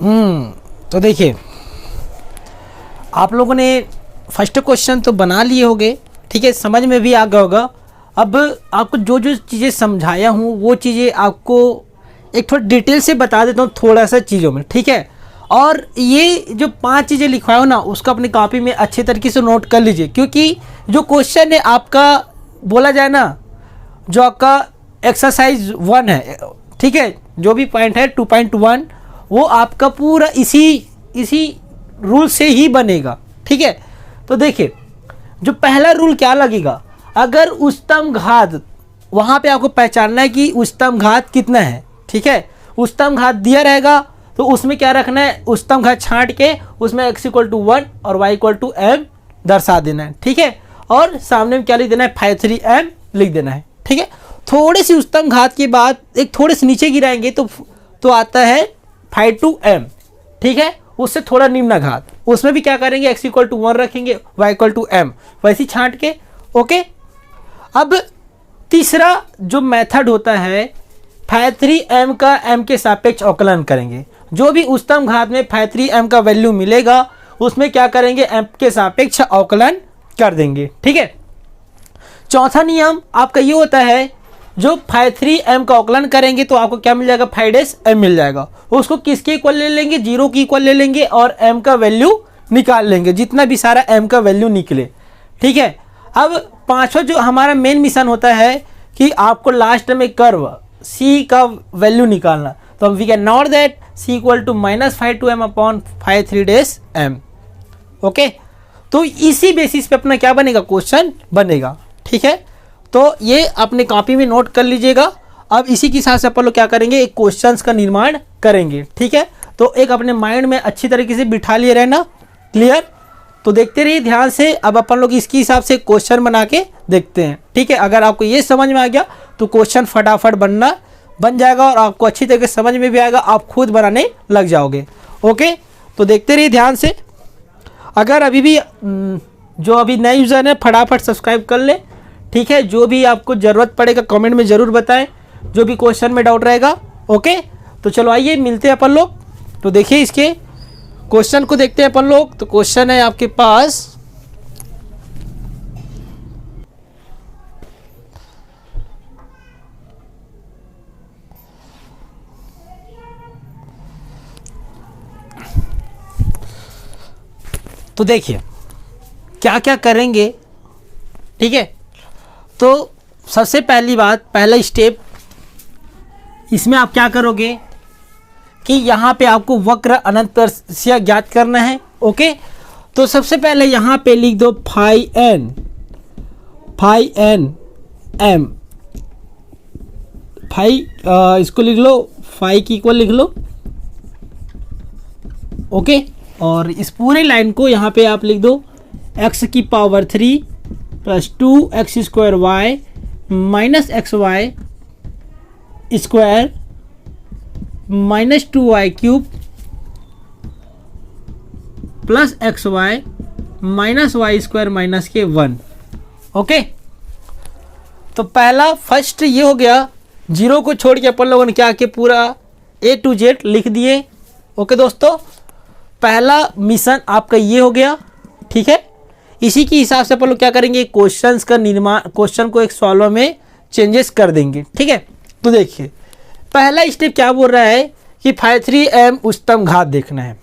तो देखिए, आप लोगों ने फर्स्ट क्वेश्चन तो बना लिए होंगे, ठीक है, समझ में भी आ गया होगा। अब आपको जो जो चीज़ें समझाया हूँ वो चीज़ें आपको एक थोड़ा डिटेल से बता देता हूँ थोड़ा सा चीज़ों में, ठीक है। और ये जो 5 चीज़ें लिखवाया हो ना, उसको अपनी कॉपी में अच्छे तरीके से नोट कर लीजिए, क्योंकि जो क्वेश्चन है आपका, बोला जाए ना, जो आपका एक्सरसाइज 1 है, ठीक है, जो भी पॉइंट है 2.1, वो आपका पूरा इसी रूल से ही बनेगा, ठीक है। तो देखिए, जो पहला रूल क्या लगेगा, अगर उच्चतम घात, वहाँ पे आपको पहचानना है कि उच्चतम घात कितना है, ठीक है। उच्चतम घात दिया रहेगा तो उसमें क्या रखना है, उच्चतम घात छांट के उसमें x = 1 और y = m दर्शा देना है, ठीक है। और सामने में क्या लिख देना है, 53m लिख देना है, ठीक है। थोड़ी सी उच्चतम घात के बाद एक थोड़े से नीचे गिराएंगे तो आता है 52m, ठीक है। उससे थोड़ा निम्न घात, उसमें भी क्या करेंगे, x = 1 रखेंगे, y = m, वैसे छांट के, ओके। अब तीसरा जो मेथड होता है, 53m का m के सापेक्ष अवकलन करेंगे। जो भी उच्चतम घात में 53m का वैल्यू मिलेगा उसमें क्या करेंगे, m के सापेक्ष अवकलन कर देंगे, ठीक है। चौथा नियम आपका ये होता है, जो 53m का अवकलन करेंगे तो आपको क्या मिल जाएगा, 5m मिल जाएगा। उसको किसके इक्वल ले लेंगे, 0 की इक्वल ले लेंगे और m का वैल्यू निकाल लेंगे, जितना भी सारा m का वैल्यू निकले, ठीक है। अब पांचवा जो हमारा मेन मिशन होता है कि आपको लास्ट में कर्व c का वैल्यू निकालना, तो we can note that c = -52m/53m, okay. तो इसी बेसिस पे अपना क्या बनेगा, क्वेश्चन बनेगा, ठीक है। तो ये अपने कॉपी में नोट कर लीजिएगा। अब इसी के हिसाब से अपन लोग क्या करेंगे, एक क्वेश्चंस का निर्माण करेंगे, ठीक है। तो एक अपने माइंड में अच्छी तरीके से बिठा लिए रहना, क्लियर। तो देखते रहिए ध्यान से। अब अपन लोग इसके हिसाब से क्वेश्चन बना के देखते हैं, ठीक है। अगर आपको ये समझ में आ गया तो क्वेश्चन फटाफट बन जाएगा और आपको अच्छी तरीके से समझ में भी आएगा, आप खुद बनाने लग जाओगे, ओके। तो देखते रहिए ध्यान से। अगर अभी भी जो अभी नए यूज़र है फटाफट सब्सक्राइब कर ले, ठीक है। जो भी आपको ज़रूरत पड़ेगा कमेंट में ज़रूर बताएं, जो भी क्वेश्चन में डाउट रहेगा, ओके। तो चलो आइए मिलते हैं अपन लोग। तो देखिए इसके क्वेश्चन को देखते हैं अपन लोग। तो क्वेश्चन है आपके पास, तो देखिए क्या क्या करेंगे, ठीक है। तो सबसे पहली बात, पहला स्टेप, इसमें आप क्या करोगे कि यहाँ पे आपको वक्र अनंत परिसीमा ज्ञात करना है, ओके। तो सबसे पहले यहाँ पे लिख दो φn m, इसको लिख लो फाई की इक्वल लिख लो, ओके। और इस पूरे लाइन को यहाँ पे आप लिख दो x⁻³ + 2x² y - xy² - 2y³ + xy - y² - k1, okay. तो पहला फर्स्ट ये हो गया। 0 को छोड़ के अपन लोगों ने क्या किया, पूरा A to Z लिख दिए, ओके दोस्तों। पहला मिशन आपका ये हो गया, ठीक है। इसी के हिसाब से अपन लोग क्या करेंगे, क्वेश्चंस का निर्माण, क्वेश्चन को एक सॉल्वर में चेंजेस कर देंगे, ठीक है। तो देखिए पहला स्टेप क्या बोल रहा है कि 53m उच्चतम घात देखना है।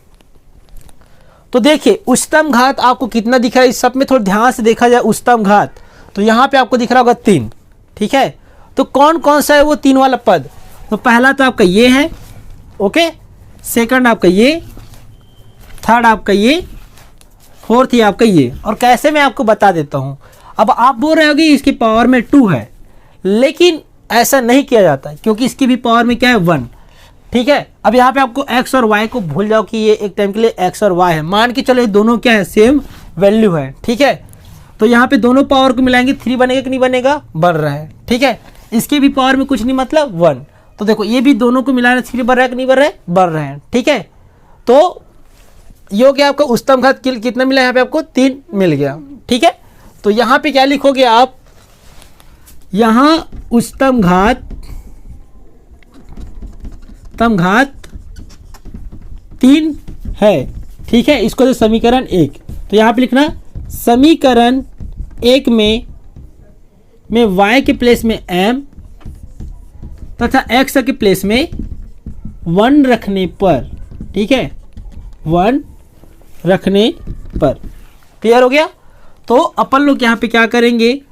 तो देखिए उच्चतम घात आपको कितना दिख रहा है, इस सब में थोड़ा ध्यान से देखा जाए। उच्चतम घात तो यहाँ पे आपको दिख रहा होगा 3, ठीक है। तो कौन कौन सा है वो 3 वाला पद, तो पहला तो आपका ये है, ओके। सेकंड आपका ये, थर्ड आपका ये, फोर्थ ही आपका ये। और कैसे मैं आपको बता देता हूँ। अब आप बोल रहे होगे इसकी पावर में 2 है, लेकिन ऐसा नहीं किया जाता क्योंकि इसकी भी पावर में क्या है, 1, ठीक है। अब यहाँ पे आपको x और y को भूल जाओ कि ये एक टाइम के लिए x और y है, मान के चलो ये दोनों क्या है, सेम वैल्यू है, ठीक है। तो यहाँ पे दोनों पावर को मिलाएंगे 3 बनेगा कि नहीं बनेगा, बन रहा है, ठीक है। इसके भी पावर में कुछ नहीं, मतलब 1। तो देखो ये भी दोनों को मिलाना 3 बन रहा है कि नहीं बन रहा है, बन रहे हैं, ठीक है। तो ये हो गया आपका उच्चतम घात कितना मिला, यहाँ पे आपको 3 मिल गया, ठीक है। तो यहाँ पे क्या लिखोगे आप, यहाँ उच्चतम घात 3 है, ठीक है। इसको तो समीकरण 1, तो यहाँ पे लिखना समीकरण 1 में y के प्लेस में m तथा x के प्लेस में 1 रखने पर, ठीक है, 1 रखने पर। क्लियर हो गया। तो अपन लोग यहाँ पे क्या करेंगे,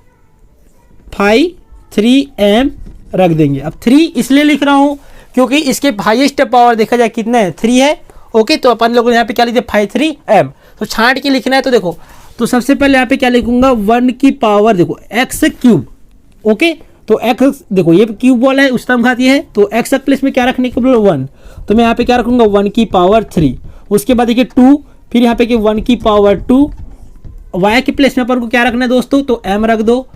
5 3m रख देंगे। अब 3 इसलिए लिख रहा हूँ क्योंकि इसके हाईएस्ट पावर देखा जाए कितना है, 3 है। ओके, तो अपन लोग यहाँ पे क्या लिखते हैं, 5 3m। तो छांट के लिखना है तो देखो, तो सबसे पहले यहाँ पे क्या लिखूंगा, 1 की पावर देखो x क्यूब। ओके, तो x देखो ये क्यूब वाला है, उच्चतम घात ये है, तो x के प्लेस में क्या रखने के बोलो 1, तो मैं यहाँ पे क्या रखूंगा 1 की पावर 3। उसके बाद देखिए 2, फिर यहाँ पे कि 1 की पावर 2। y के प्लेस में अपन को क्या रखना है दोस्तों, तो m रख दो,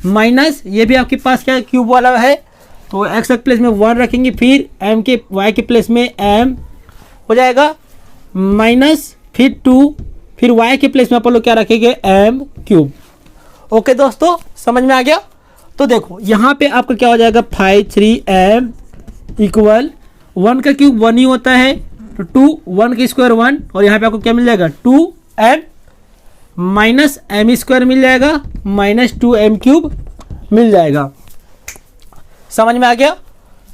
माइनस ये भी आपके पास क्या क्यूब वाला है, तो x के प्लेस में 1 रखेंगे, फिर m के y के प्लेस में m हो जाएगा, माइनस फिर 2, फिर y के प्लेस में अपन लोग क्या रखेंगे, m क्यूब। ओके दोस्तों, समझ में आ गया। तो देखो यहाँ पे आपका क्या हो जाएगा, 5 3m इक्वल 1 का क्यूब 1 ही होता है, तो 2, 1 का स्क्वायर 1, और यहाँ पे आपको क्या मिल जाएगा 2m माइनस m स्क्वायर मिल जाएगा, माइनस 2m क्यूब मिल जाएगा। समझ में आ गया।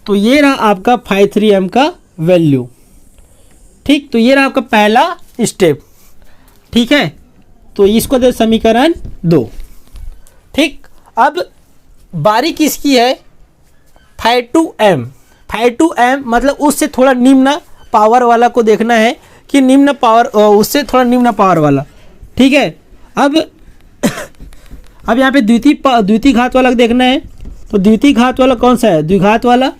तो ये रहा आपका 5 3m का वैल्यू, ठीक। तो ये रहा आपका पहला स्टेप, ठीक है। तो इसको दे समीकरण 2, ठीक। अब बारी किसकी है, 5 2m। 5 2m मतलब उससे थोड़ा निम्न पावर वाला को देखना है कि निम्न पावर, उससे थोड़ा निम्न पावर वाला, ठीक है। अब यहाँ पे द्वितीय घात वाला देखना है, तो द्वितीय घात वाला कौन सा है, द्विघात वाला।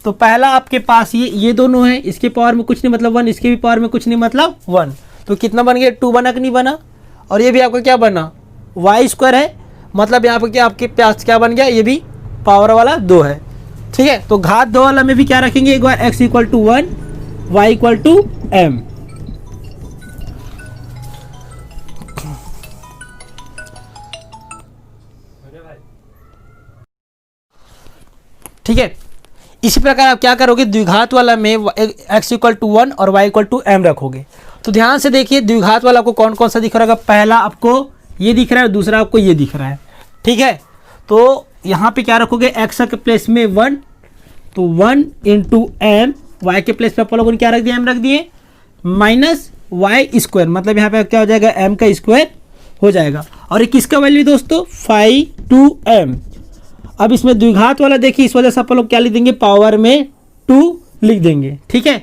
तो पहला आपके पास ये दोनों है, इसके पावर में कुछ नहीं मतलब 1, इसके भी पावर में कुछ नहीं मतलब 1, तो कितना बन गया, 2 बना कि नहीं बना। और ये भी आपका क्या बना, y स्क्वायर है, मतलब यहाँ पे क्या आपके पास क्या बन गया, ये भी पावर वाला 2 है, ठीक है। तो घात 2 वाला में भी क्या रखेंगे एक बार, x equal to 1 y equal to m। ठीक है। इसी प्रकार आप क्या करोगे, द्विघात वाला में x इक्वल टू 1 और y इक्वल टू m रखोगे। तो ध्यान से देखिए द्विघात वाला को कौन कौन सा दिख रहा होगा, पहला आपको ये दिख रहा है, दूसरा आपको ये दिख रहा है, ठीक है। तो यहाँ पे क्या रखोगे, x के प्लेस में 1, तो 1 इंटू m, y के प्लेस पे आप लोगों ने क्या रख दिया, m रख दिए, माइनस y स्क्वायर, मतलब यहाँ पे क्या हो जाएगा, m का स्क्वायर हो जाएगा। और ये किसका वैल्यू दोस्तों, 5 2m। अब इसमें द्विघात वाला देखिए, इस वजह से आप लोग क्या लिख देंगे, पावर में 2 लिख देंगे, ठीक है।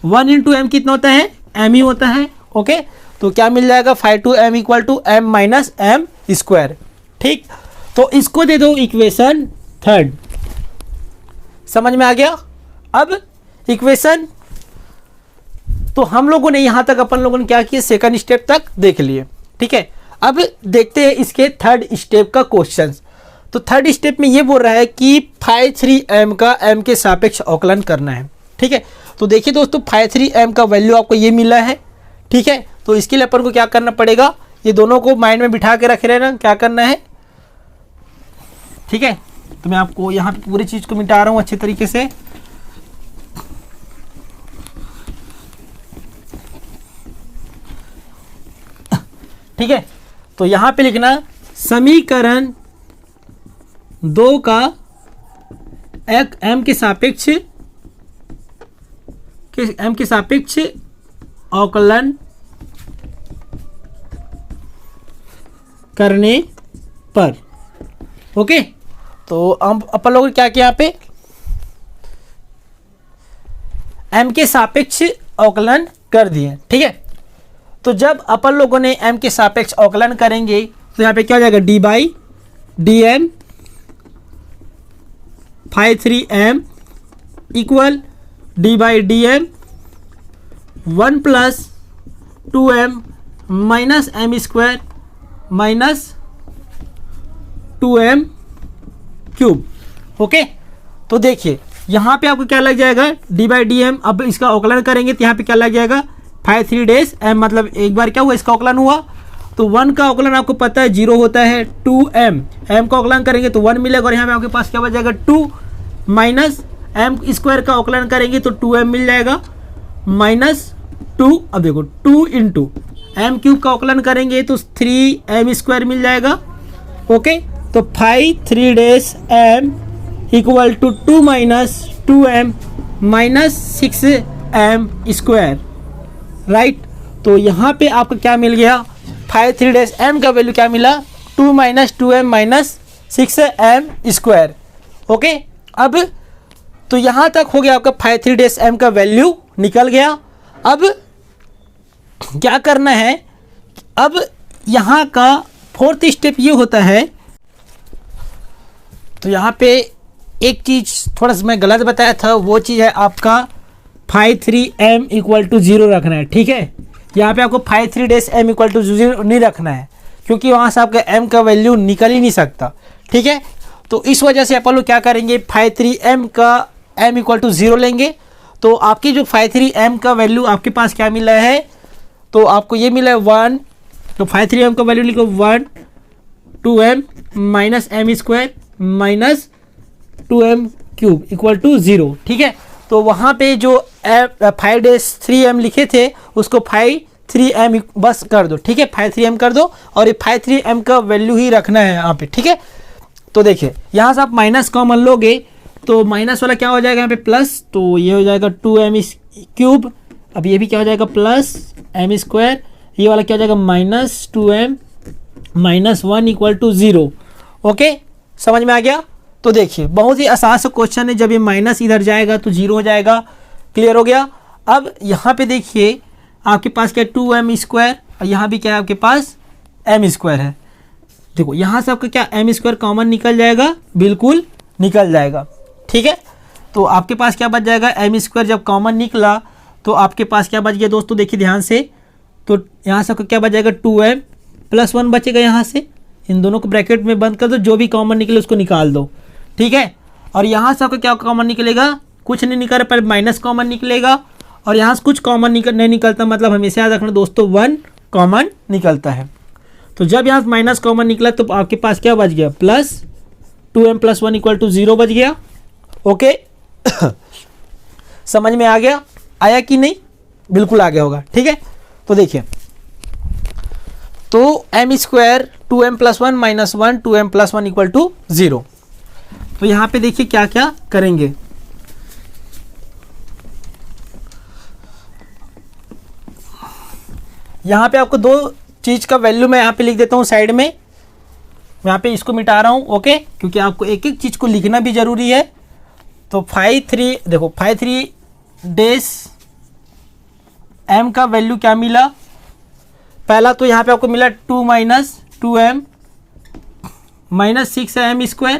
1 इंटू m कितना होता है, m ही होता है। ओके, तो क्या मिल जाएगा, 5 2m equal to m minus m square, ठीक। तो इसको दे दो इक्वेशन 3। समझ में आ गया। अब इक्वेशन, तो हम लोगों ने यहाँ तक अपन लोगों ने क्या किया, सेकंड स्टेप तक देख लिए, ठीक है। अब देखते हैं इसके थर्ड स्टेप का क्वेश्चन। तो थर्ड स्टेप में ये बोल रहा है कि 5 3m का m के सापेक्ष अवकलन करना है, ठीक है। तो देखिए दोस्तों 5 3m का वैल्यू आपको ये मिला है, ठीक है। तो इसके लिए अपन को क्या करना पड़ेगा, ये दोनों को माइंड में बिठा के रख लेना, क्या करना है, ठीक है। तो मैं आपको यहाँ पे पूरी चीज को मिटा रहा हूँ अच्छे तरीके से। ठीक है, तो यहाँ पे लिखना समीकरण 2 का m के सापेक्ष अवकलन करने पर। ओके, तो अपन लोग क्या किया, यहाँ पे m के सापेक्ष अवकलन कर दिए, ठीक है। तो जब अपन लोगों ने m के सापेक्ष अवकलन करेंगे तो यहाँ पे क्या हो जाएगा, d by D M 5 3m equal d by D M 1 plus 2m minus m square minus 2m cube. Okay, तो देखिए यहाँ पे आपको क्या लग जाएगा, d बाई डी एम। अब इसका अवकलन करेंगे तो यहाँ पे क्या लग जाएगा, 5 3 डेज m, मतलब एक बार क्या हुआ, इसका अवकलन हुआ। तो 1 का अवकलन आपको पता है 0 होता है, 2m, m का अवकलन करेंगे तो 1 मिलेगा, और यहाँ पे आपके पास क्या बच जाएगा 2 माइनस m स्क्वायर का अवकलन करेंगे तो 2m मिल जाएगा, माइनस 2, अब देखो 2 इंटू एम क्यूब का अवकलन करेंगे तो 3m² मिल जाएगा। ओके, तो 5 3 days m equal to 2 minus 2m minus 6m², right. तो यहाँ पे आपका क्या मिल गया, 5 3 डेज m का वैल्यू क्या मिला, 2 minus 2m minus 6m²। Okay, अब तो यहाँ तक हो गया आपका 5 3 डेज m का वैल्यू निकल गया। अब क्या करना है, अब यहाँ का फोर्थ स्टेप ये होता है, तो यहाँ पे एक चीज़ थोड़ा सा मैं गलत बताया था, वो चीज़ है आपका 5 3m इक्वल टू 0 रखना है। ठीक है, यहाँ पे आपको 5 3 डेज m इक्वल टू 0 नहीं रखना है, क्योंकि वहाँ से आपका m का वैल्यू निकल ही नहीं सकता। ठीक है, तो इस वजह से अपन लोग क्या करेंगे, 5 3m का m इक्वल टू 0 लेंगे। तो आपकी जो 5 3m का वैल्यू आपके पास क्या मिला है, तो आपको ये मिला है 1, तो 5 3m का वैल्यू लिखो 1 2m minus m² minus 2m³ equal to 0। ठीक है, तो वहाँ पे जो 5 डेज 3m लिखे थे उसको 5 3m बस कर दो। ठीक है, 5 3m कर दो और ये 5 3m का वैल्यू ही रखना है यहाँ पे। ठीक है, तो देखिए यहाँ से आप माइनस कॉमन लोगे तो माइनस वाला क्या हो जाएगा यहाँ पे प्लस, तो ये हो जाएगा 2m³। अब ये भी क्या हो जाएगा प्लस m², ये वाला क्या हो जाएगा minus 2m minus 1 equal to 0। Okay, समझ में आ गया। तो देखिए बहुत ही आसान सा क्वेश्चन है, जब ये माइनस इधर जाएगा तो 0 हो जाएगा। क्लियर हो गया। अब यहाँ पे देखिए आपके पास क्या है 2m² और यहाँ भी क्या है आपके पास m² है। देखो यहाँ से आपका क्या m² कॉमन निकल जाएगा, बिल्कुल निकल जाएगा। ठीक है, तो आपके पास क्या बच जाएगा, m² जब कॉमन निकला तो आपके पास क्या बच गया दोस्तों, देखिए ध्यान से, तो यहाँ से आपका क्या बच जाएगा 2m + 1 बचेगा। यहाँ से इन दोनों को ब्रैकेट में बंद कर दो, जो भी कॉमन निकले उसको निकाल दो। ठीक है, और यहाँ से आपका क्या कॉमन निकलेगा, कुछ नहीं निकल रहा, पर माइनस कॉमन निकलेगा, और यहाँ से कुछ कॉमन नहीं निकलता, मतलब हमेशा याद रखना दोस्तों 1 कॉमन निकलता है। तो जब यहाँ माइनस कॉमन निकला तो आपके पास क्या बच गया, प्लस 2m + 1 इक्वल टू 0 बच गया। ओके समझ में आ गया, आया कि नहीं, बिल्कुल आ गया होगा। ठीक है, तो देखिए तो m² 2m + 1 minus 1 2m + 1 equal to 0। तो यहाँ पे देखिए क्या क्या करेंगे, यहाँ पे आपको दो चीज़ का वैल्यू मैं यहाँ पे लिख देता हूँ साइड में, यहाँ पे इसको मिटा रहा हूँ। ओके, क्योंकि आपको एक एक चीज़ को लिखना भी ज़रूरी है। तो 5 3 देखो 5 3 डेज m का वैल्यू क्या मिला, पहला तो यहाँ पे आपको मिला 2 minus 2m minus 6m²।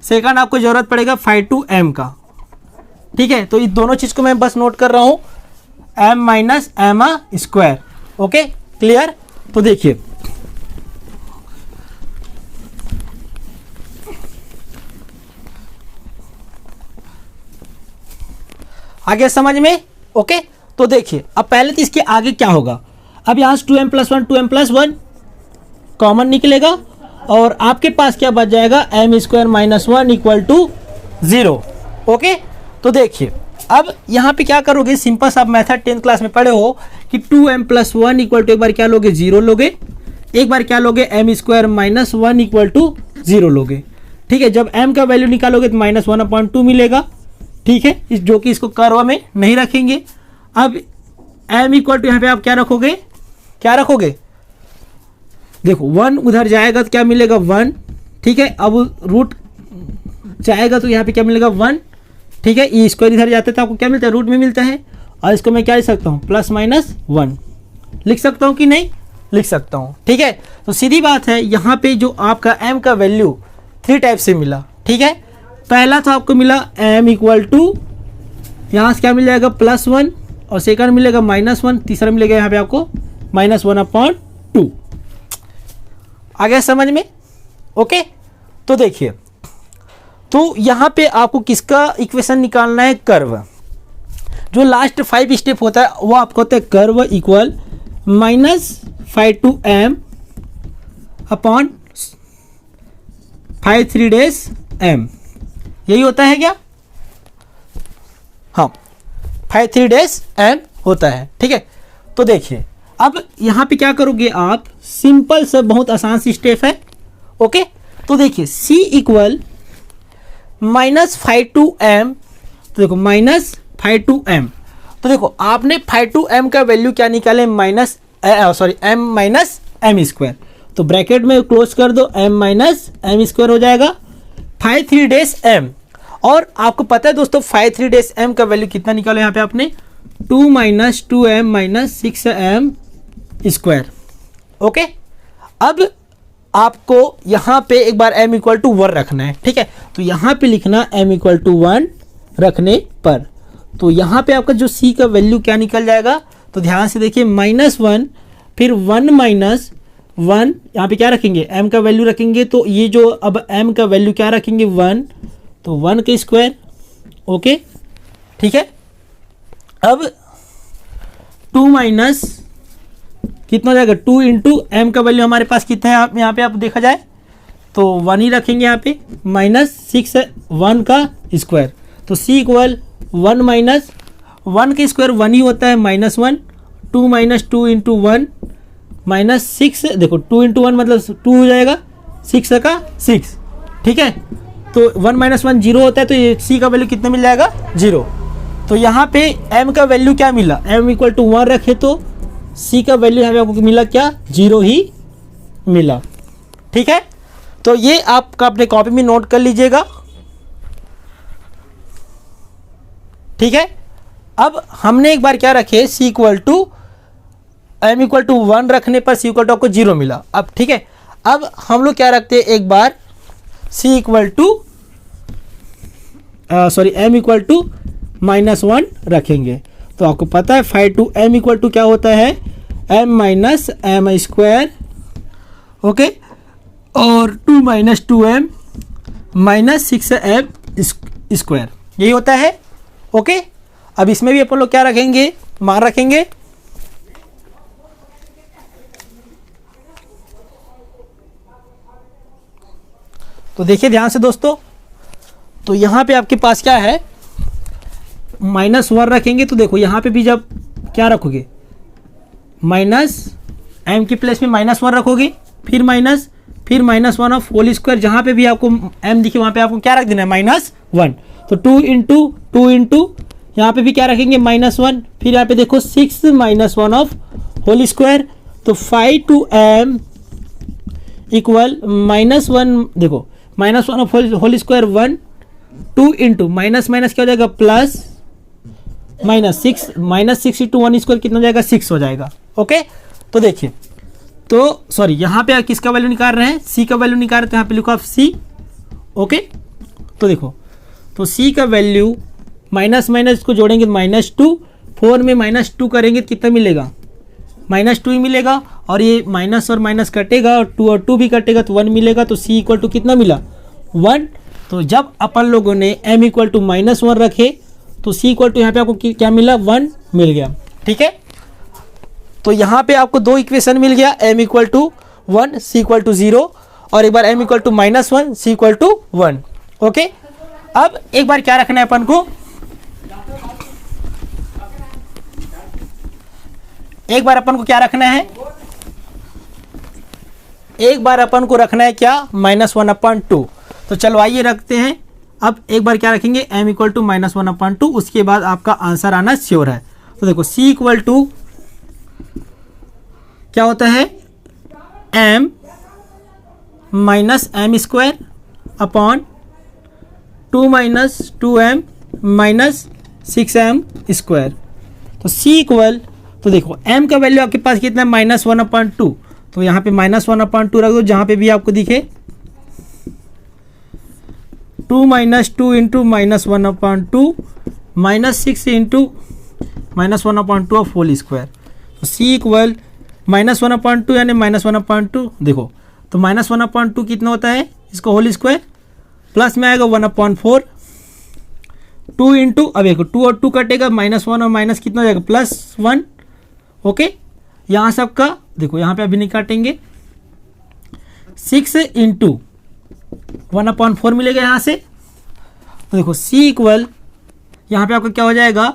Second आपको ज़रूरत पड़ेगा 5 2m का। ठीक है, तो इस दोनों चीज़ को मैं बस नोट कर रहा हूँ, m minus m²। Okay clear. तो देखिए आगे समझ में। ओके, तो देखिए अब पहले तो इसके आगे क्या होगा, अब यहाँ से 2m + 1 2m + 1 कॉमन निकलेगा और आपके पास क्या बच जाएगा m² minus 1 equal to 0। Okay, तो देखिए अब यहाँ पे क्या करोगे, सिंपल सा मेथड 10th क्लास में पढ़े हो कि 2m + 1 इक्वल टू एक बार क्या लोगे 0 लोगे, एक बार क्या लोगे m² माइनस 1 इक्वल टू 0 लोगे। ठीक है, जब m का वैल्यू निकालोगे तो -1/2 मिलेगा। ठीक है, इस जो कि इसको कर्व में नहीं रखेंगे। अब m इक्वल टू यहाँ पे आप क्या रखोगे, क्या रखोगे, देखो 1 उधर जाएगा तो क्या मिलेगा 1। ठीक है, अब रूट जाएगा तो यहाँ पे क्या मिलेगा 1। ठीक है, ई स्क्वायर इधर जाता है तो आपको क्या मिलता है, रूट में मिलता है, और इसको मैं क्या लिख सकता हूँ +-1 लिख सकता हूँ कि नहीं लिख सकता हूँ। ठीक है, तो सीधी बात है, यहाँ पे जो आपका m का वैल्यू 3 टाइप से मिला। ठीक है, पहला तो आपको मिला m इक्वल टू यहाँ से क्या मिल जाएगा +1, और सेकंड मिलेगा -1, तीसरा मिलेगा यहाँ पे आपको -1/2। आ गया समझ में। ओके, तो देखिए तो यहाँ पे आपको किसका इक्वेशन निकालना है, कर्व। जो लास्ट 5 स्टेप होता है वो आपको होता है curve equal -5 2m upon 5 3 days m, यही होता है क्या, हाँ 5 3 डेज m होता है। ठीक है, तो देखिए अब यहाँ पे क्या करोगे आप, सिंपल सा बहुत आसान सी स्टेप है। ओके, तो देखिए c इक्वल -5/2m, तो देखो -5/2m, तो देखो आपने 5/2m का वैल्यू क्या निकाले, m माइनस एम स्क्वायर, तो ब्रैकेट में क्लोज कर दो, m माइनस एम स्क्वायर हो जाएगा 5/3m। और आपको पता है दोस्तों 5/3m का वैल्यू कितना निकाला यहाँ पे आपने, 2 - 2m - 6m स्क्वायर। ओके, अब आपको यहाँ पे एक बार m = 1 रखना है, ठीक है, तो यहाँ पे लिखना m = 1 रखने पर, तो यहाँ पे आपका जो c का वैल्यू क्या निकल जाएगा, तो ध्यान से देखिए -1, फिर 1 - 1, यहाँ पे क्या रखेंगे, m का वैल्यू रखेंगे, तो ये जो अब m का वैल्यू क्या रखेंगे 1, तो 1 का स्क्वायर। ओके, ठीक है, अब 2 माइनस कितना हो जाएगा, 2 इंटू एम का वैल्यू हमारे पास कितना है, आप यहाँ पे आप देखा जाए तो 1 ही रखेंगे यहाँ पे, -6 1 का स्क्वायर, तो c इक्वल 1 माइनस 1 का स्क्वायर 1 ही होता है, -1, 2 - 2 इंटू 1 -6, देखो 2 इंटू 1 मतलब 2 हो जाएगा, 6 का 6, ठीक है, तो 1 - 1 0 होता है, तो ये c का वैल्यू कितना मिल जाएगा 0। तो यहाँ पे m का वैल्यू क्या मिला, m = 1 रखे तो c का वैल्यू यहाँ पे आपको मिला क्या, 0 ही मिला। ठीक है, तो ये आपका अपने कॉपी में नोट कर लीजिएगा। ठीक है, अब हमने एक बार क्या रखे, c = m = 1 रखने पर c = आपको 0 मिला। अब ठीक है, अब हम लोग क्या रखते हैं, एक बार c = m = -1 रखेंगे, तो आपको पता है 5/2m = क्या होता है, m minus M square. Okay, और 2 - 2m - 6m स्क्वायर, यही होता है। ओके, अब इसमें भी अपन लोग क्या रखेंगे, मान रखेंगे। तो देखिए ध्यान से दोस्तों, तो यहाँ पे आपके पास क्या है, -1 रखेंगे, तो देखो यहाँ पे भी जब क्या रखोगे, -m की प्लेस में -1 रखोगे, फिर -1 ऑफ होल स्क्वायर, जहाँ पे भी आपको m दिखे वहाँ पे आपको क्या रख देना है, -1, तो 2 इंटू यहाँ पे भी क्या रखेंगे, -1, फिर यहाँ पे देखो 6 - 1 ऑफ होल स्क्वायर, तो 5/2m = -1, देखो -1 of whole square 1, 2 into minus क्या हो जाएगा, प्लस -6 इंटू 1 स्क्वायर कितना हो जाएगा, 6 हो जाएगा। ओके, तो देखिए, तो सॉरी यहाँ पे आप किसका वैल्यू निकाल रहे हैं, c का वैल्यू निकाल रहे हैं, तो यहाँ पे लिखो आप c। ओके, तो देखो, तो c का वैल्यू माइनस को जोड़ेंगे -2, 4 में -2 करेंगे कितना मिलेगा, -2 ही मिलेगा, और ये माइनस और माइनस कटेगा, और 2 और 2 भी कटेगा, तो 1 मिलेगा, तो c = कितना मिला, 1। तो जब अपन लोगों ने m = -1 रखे, तो c = यहाँ पे आपको क्या मिला, 1 मिल गया। ठीक है, तो यहाँ पे आपको 2 इक्वेशन मिल गया, m = 1 c = 0, और एक बार m = -1 c = 1। ओके, अब एक बार क्या रखना है अपन को, एक बार अपन को क्या रखना है, एक बार अपन को रखना है क्या, -1/2। तो चलो आइए रखते हैं। अब एक बार क्या रखेंगे, m = -1/2, उसके बाद आपका आंसर आना श्योर है। तो देखो c = क्या होता है, m - M square upon 2 - 2m - 6m square. तो c इक्वल, तो देखो m का वैल्यू आपके पास कितना है, -1/2, तो यहाँ पे -1/2 रख दो, जहाँ पे भी आपको दिखे, 2 - 2 into -1/2 -6 into -1/2 of whole square. तो c इक्वल -1/2 यानी -1/2, देखो तो -1/2 कितना होता है, इसका होल स्क्वायर, प्लस में आएगा 1/4, 2 इंटू, अब देखो 2 और 2 कटेगा, -1 और माइनस कितना हो जाएगा, +1। ओके, यहाँ सबका देखो, यहाँ पे अभी नहीं काटेंगे, 6 इंटू 1/4 मिलेगा यहाँ से। तो देखो c इक्वल, यहाँ पे आपका क्या हो जाएगा,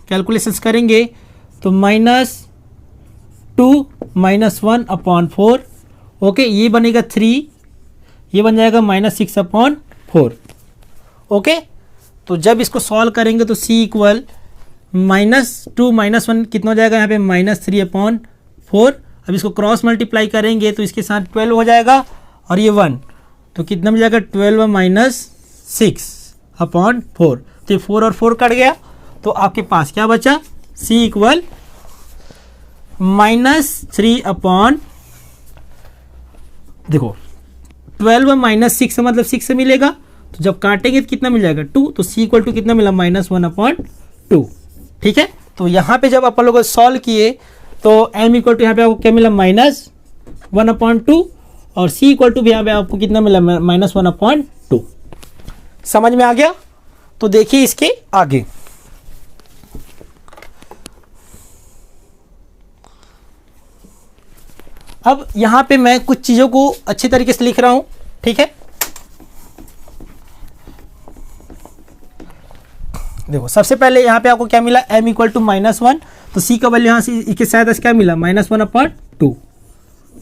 कैलकुलेशंस करेंगे तो 2 माइनस 1 अपॉन 4, ओके, ये बनेगा 3, ये बन जाएगा माइनस 6 अपॉन 4, ओके। तो जब इसको सॉल्व करेंगे तो c इक्वल -2 माइनस 1 कितना हो जाएगा यहाँ पे -3 अपॉन 4। अब इसको क्रॉस मल्टीप्लाई करेंगे तो इसके साथ 12 हो जाएगा और ये 1, तो कितना मिल जाएगा 12 माइनस 6 अपॉन 4। तो ये 4 और 4 कट गया, तो आपके पास क्या बचा, c इक्वल -3 अपॉन, देखो 12 माइनस 6 मतलब 6 से मिलेगा, तो जब काटेंगे तो कितना मिल जाएगा 2, तो c इक्वल टू कितना मिला -1 अपॉन 2, ठीक है। तो यहाँ पे जब अपन लोग सॉल्व किए तो m इक्वल टू यहाँ पे आपको क्या मिला -1 अपॉन 2 और c इक्वल टू भी यहाँ पे आपको कितना मिला -1 अपॉन 2। समझ में आ गया? तो देखिए इसके आगे, अब यहाँ पे मैं कुछ चीज़ों को अच्छी तरीके से लिख रहा हूँ, ठीक है। देखो सबसे पहले यहाँ पे आपको क्या मिला m इक्वल टू -1, तो c का वैल्यू यहाँ से इसके साथ क्या मिला -1 अपॉन 2,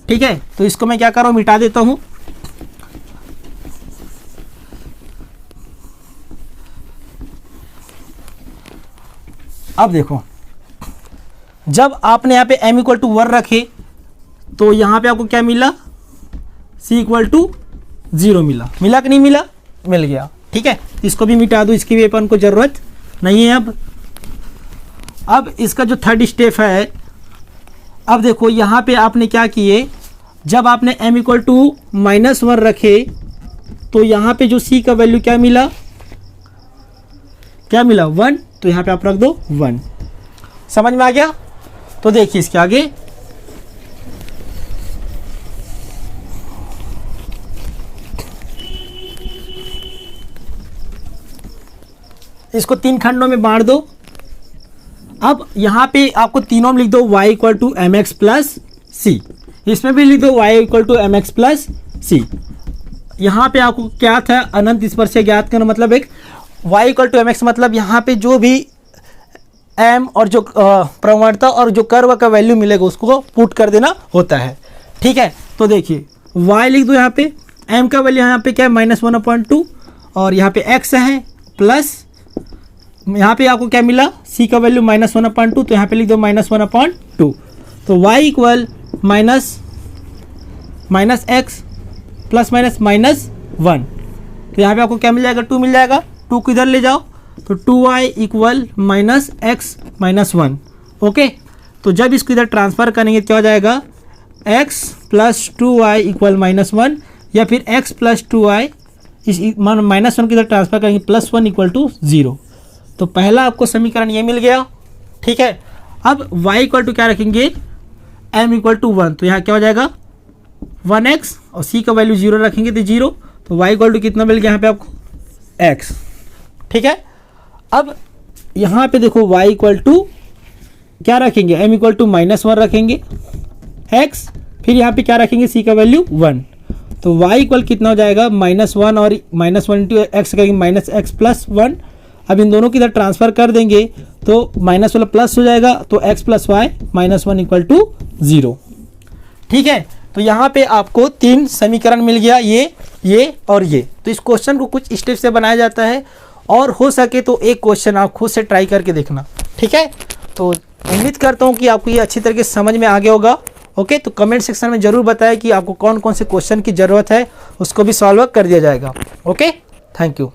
ठीक है। तो इसको मैं क्या कर रहा हूँ, मिटा देता हूँ। अब देखो जब आपने यहाँ पे m इक्वल टू 1 रखे तो यहाँ पे आपको क्या मिला, c इक्वल टू 0 मिला कि नहीं मिला, मिल गया, ठीक है। इसको भी मिटा दो, इसकी भी अपन को ज़रूरत नहीं है। अब इसका जो थर्ड स्टेप है, अब देखो यहाँ पे आपने क्या किए, जब आपने m इक्वल टू -1 रखे तो यहाँ पे जो c का वैल्यू क्या मिला 1, तो यहाँ पे आप रख दो 1। समझ में आ गया? तो देखिए इसके आगे, इसको 3 खंडों में बांट दो। अब यहाँ पे आपको तीनों में लिख दो y equal to M X plus C, इसमें भी लिख दो y equal to M X plus C. यहाँ पे आपको क्या था, अनंत स्पर्श से ज्ञात करना, मतलब एक y equal to M X मतलब यहाँ पे जो भी m और जो प्रवणता और जो कर्व का वैल्यू मिलेगा उसको पुट कर देना होता है, ठीक है। तो देखिए y लिख दो, यहाँ पे m का वैल्यू यहाँ पे क्या है -1 अपॉइंट 2 और यहाँ पे x है प्लस यहाँ पे आपको क्या मिला c का वैल्यू -1 अपॉइंट 2, तो यहाँ पे लिख दो -1 अपॉइंट 2। तो y equal minus x plus -1, तो यहाँ पे आपको क्या मिल जाएगा 2 मिल जाएगा, 2 को इधर ले जाओ तो 2y इक्वल -x -1, ओके। तो जब इसको इधर ट्रांसफ़र करेंगे क्या हो जाएगा, x प्लस 2y इक्वल -1 या फिर x प्लस 2y इस -1 की इधर ट्रांसफ़र करेंगे +1 इक्वल टू 0। तो पहला आपको समीकरण ये मिल गया, ठीक है। अब y इक्वल टू क्या रखेंगे, m इक्वल टू 1, तो यहाँ क्या हो जाएगा 1x और c का वैल्यू 0 रखेंगे तो 0, तो y इक्वल टू कितना मिल गया यहाँ पे आपको x, ठीक है। अब यहाँ पे देखो y इक्वल टू क्या रखेंगे, m इक्वल टू -1 रखेंगे x, फिर यहाँ पे क्या रखेंगे c का वैल्यू 1, तो y इक्वल कितना हो जाएगा -1 और -1 इंटू एक्स करेंगे -x प्लस 1। अब इन दोनों की इधर ट्रांसफ़र कर देंगे तो माइनस वाला प्लस हो जाएगा, तो x plus Y -1 equal to 0, ठीक है। तो यहाँ पे आपको 3 समीकरण मिल गया, ये और ये। तो इस क्वेश्चन को कुछ स्टेप से बनाया जाता है और हो सके तो एक क्वेश्चन आप खुद से ट्राई करके देखना, ठीक है। तो उम्मीद करता हूँ कि आपको ये अच्छी तरीके से समझ में आ गया होगा, ओके। तो कमेंट सेक्शन में ज़रूर बताएं कि आपको कौन कौन से क्वेश्चन की ज़रूरत है, उसको भी सॉल्व कर दिया जाएगा, ओके। Thank you.